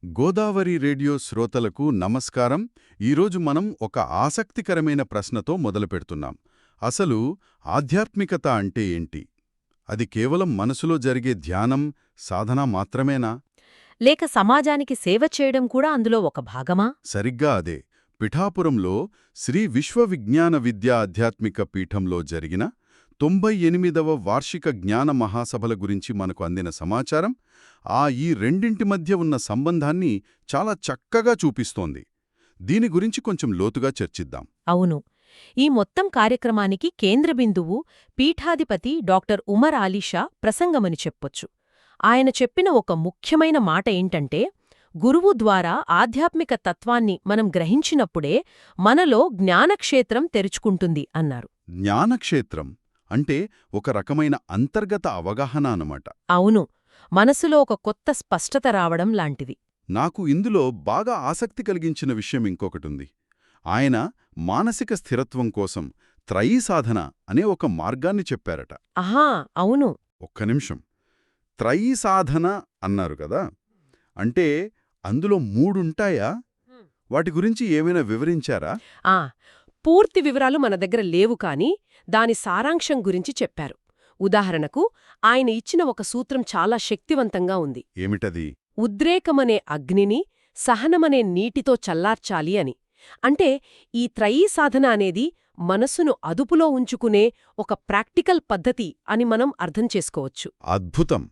Godavari radio శ్రోతలకు నమస్కారం. ఈరోజు మనం ఒక ఆసక్తికరమైన ప్రశ్నతో మొదలుపెడుతున్నాం. అసలు ఆధ్యాత్మికత అంటే ఏంటి? అది కేవలం మనసులో జరిగే ధ్యానం, సాధన మాత్రమేనా? లేక సమాజానికి సేవ చేయడం కూడా అందులో ఒక భాగమా? సరిగ్గా అదే. పిఠాపురంలో శ్రీ విశ్వవిజ్ఞాన విద్యా ఆధ్యాత్మిక పీఠంలో జరిగిన 98వ వార్షిక జ్ఞాన మహాసభల గురించి మనకు అందిన సమాచారం ఈ రెండింటి మధ్య ఉన్న సంబంధాన్ని చాలా చక్కగా చూపిస్తోంది. దీని గురించి కొంచెం లోతుగా చర్చిద్దాం. అవును. ఈ మొత్తం కార్యక్రమానికి కేంద్రబిందువు పీఠాధిపతి డాక్టర్ ఉమర్ ఆలీషా ప్రసంగమని చెప్పొచ్చు. ఆయన చెప్పిన ఒక ముఖ్యమైన మాట ఏంటంటే, గురువు ద్వారా ఆధ్యాత్మిక తత్వాన్ని మనం గ్రహించినప్పుడే మనలో జ్ఞానక్షేత్రం తెరుచుకుంటుంది అన్నారు. జ్ఞానక్షేత్రం అంటే ఒక రకమైన అంతర్గత అవగాహన అన్నమాట. అవును. మనసులో ఒక కొత్త స్పష్టత రావడం లాంటిది. నాకు ఇందులో బాగా ఆసక్తి కలిగించిన విషయం ఇంకొకటుంది. ఆయన మానసిక స్థిరత్వం కోసం త్రయీ సాధన అనే ఒక మార్గాన్ని చెప్పారట. ఆహా, అవును. ఒక్క నిమిషం. త్రయీ సాధన అన్నారు కదా, అంటే అందులో మూడుంటాయా? వాటి గురించి ఏమైనా వివరించారా? ఆ పూర్తి వివరాలు మన దగ్గర లేవు కాని దాని సారాంశం గురించి చెప్పారు. ఉదాహరణకు ఆయన ఇచ్చిన ఒక సూత్రం చాలా శక్తివంతంగా ఉంది. ఏమిటది? ఉద్రేకమనే అగ్నిని సహనమనే నీటితో చల్లార్చాలి అని. అంటే ఈ త్రయీ సాధన అనేది మనసును అదుపులో ఉంచుకునే ఒక ప్రాక్టికల్ పద్ధతి అని మనం అర్థం చేసుకోవచ్చు. అద్భుతం!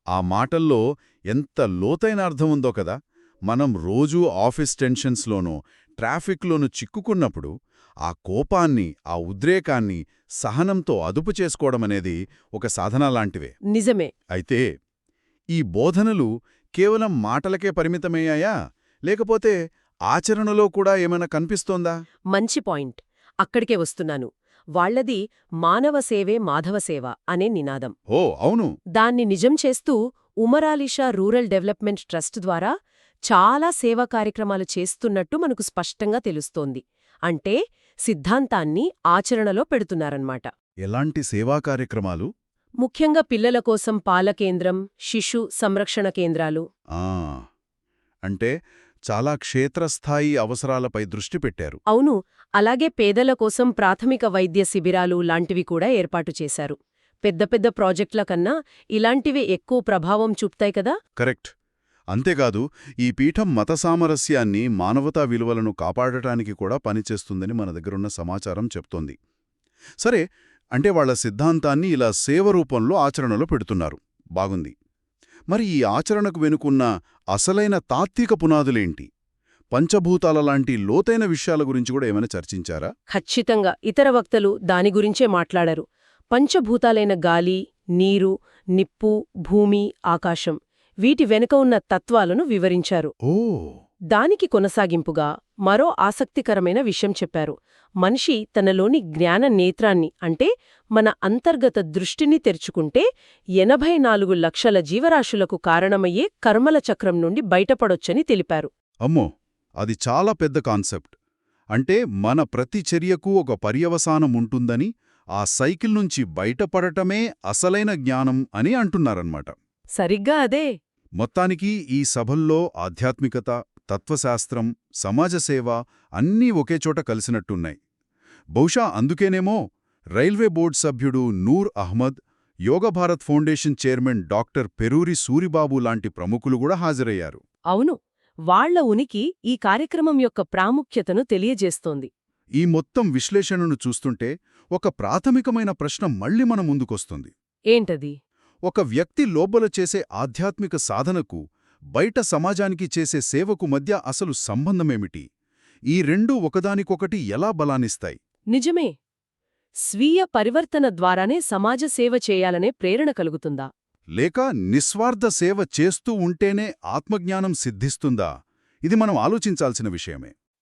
ఆ మాటల్లో ఎంత లోతైన అర్థం ఉందో కదా. మనం రోజూ ఆఫీస్ టెన్షన్స్లోనూ ట్రాఫిక్లోనూ చిక్కుకున్నప్పుడు ఆ కోపాన్ని, ఆ ఉద్రేకాన్ని సహనంతో అదుపు చేసుకోవడమనేది ఒక సాధన లాంటివే. నిజమే. అయితే ఈ బోధనలు కేవలం మాటలకే పరిమితమయ్యాయా, లేకపోతే ఆచరణలో కూడా ఏమైనా కనిపిస్తోందా? మంచి పాయింట్. అక్కడికే వస్తున్నాను. వాళ్లది మానవ సేవే మాధవ సేవ అనే నినాదం. ఓ అవును. దాన్ని నిజం చేస్తూ ఉమరాలీషా రూరల్ డెవలప్మెంట్ ట్రస్ట్ ద్వారా చాలా సేవా కార్యక్రమాలు చేస్తున్నట్టు మనకు స్పష్టంగా తెలుస్తోంది. అంటే సిద్ధాంతాన్ని ఆచరణలో పెడుతున్నారన్నమాట. ఎలాంటి సేవా కార్యక్రమాలు? ముఖ్యంగా పిల్లల కోసం పాలకేంద్రం, శిశు సంరక్షణ కేంద్రాలు. అంటే చాలా క్షేత్రస్థాయి అవసరాలపై దృష్టి పెట్టారు. అవును. అలాగే పేదల కోసం ప్రాథమిక వైద్య శిబిరాలు లాంటివి కూడా ఏర్పాటు చేశారు. పెద్ద పెద్ద ప్రాజెక్టుల కన్నా ఇలాంటివి ఎక్కువ ప్రభావం చూపుతాయి కదా. కరెక్ట్. అంతేకాదు, ఈ పీఠం మత సామరస్యాన్ని, మానవతా విలువలను కాపాడటానికి కూడా పనిచేస్తుందని మన దగ్గరున్న సమాచారం చెప్తోంది. సరే, అంటే వాళ్ల సిద్ధాంతాన్ని ఇలా సేవ రూపంలో ఆచరణలో పెడుతున్నారు. బాగుంది. మరి ఈ ఆచరణకు వెనుకున్న అసలైన తాత్విక పునాదులేంటి? పంచభూతాల లాంటి లోతైన విషయాల గురించి కూడా ఏమైనా చర్చించారా? ఖచ్చితంగా. ఇతర వక్తలు దాని గురించే మాట్లాడారు. పంచభూతాలైన గాలి, నీరు, నిప్పు, భూమి, ఆకాశం వీటి వెనుక ఉన్న తత్వాలను వివరించారు. దానికి కొనసాగింపుగా మరో ఆసక్తికరమైన విషయం చెప్పారు. మనిషి తనలోని జ్ఞాన నేత్రాన్ని, అంటే మన అంతర్గత దృష్టిని తెరుచుకుంటే 84 లక్షల జీవరాశులకు కారణమయ్యే కర్మల చక్రం నుండి బయటపడొచ్చని తెలిపారు. అమ్మో, అది చాలా పెద్ద కాన్సెప్ట్. అంటే మన ప్రతి చర్యకు ఒక పర్యవసానముంటుందని, ఆ సైకిల్ నుంచి బయటపడటమే అసలైన జ్ఞానం అని అంటున్నారన్నమాట. సరిగ్గా అదే. మొత్తానికి ఈ సభల్లో ఆధ్యాత్మికత, తత్వశాస్త్రం, సమాజసేవ అన్నీ ఒకేచోట కలిసినట్టున్నాయి. బహుశా అందుకేనేమో రైల్వే బోర్డు సభ్యుడు Noor Ahmed, Yogabharat foundation chairman doctor Peruri Suribabu లాంటి ప్రముఖులు కూడా హాజరయ్యారు. అవును. వాళ్ల ఉనికి ఈ కార్యక్రమం యొక్క ప్రాముఖ్యతను తెలియజేస్తోంది. ఈ మొత్తం విశ్లేషణను చూస్తుంటే ఒక ప్రాథమికమైన ప్రశ్న మళ్లీ మన ముందుకొస్తుంది. ఏంటది? ఒక వ్యక్తి లోపల చేసే ఆధ్యాత్మిక సాధనకు, బయట సమాజానికి చేసే సేవకు మధ్య అసలు సంబంధమేమిటి? ఈ రెండూ ఒకదానికొకటి ఎలా బలాన్నిస్తాయి? నిజమే. స్వీయ పరివర్తన ద్వారానే సమాజ సేవ చేయాలనే ప్రేరణ కలుగుతుందా? లేక నిస్వార్థ సేవ చేస్తూ ఉంటేనే ఆత్మజ్ఞానం సిద్ధిస్తుందా? ఇది మనం ఆలోచించాల్సిన విషయమే.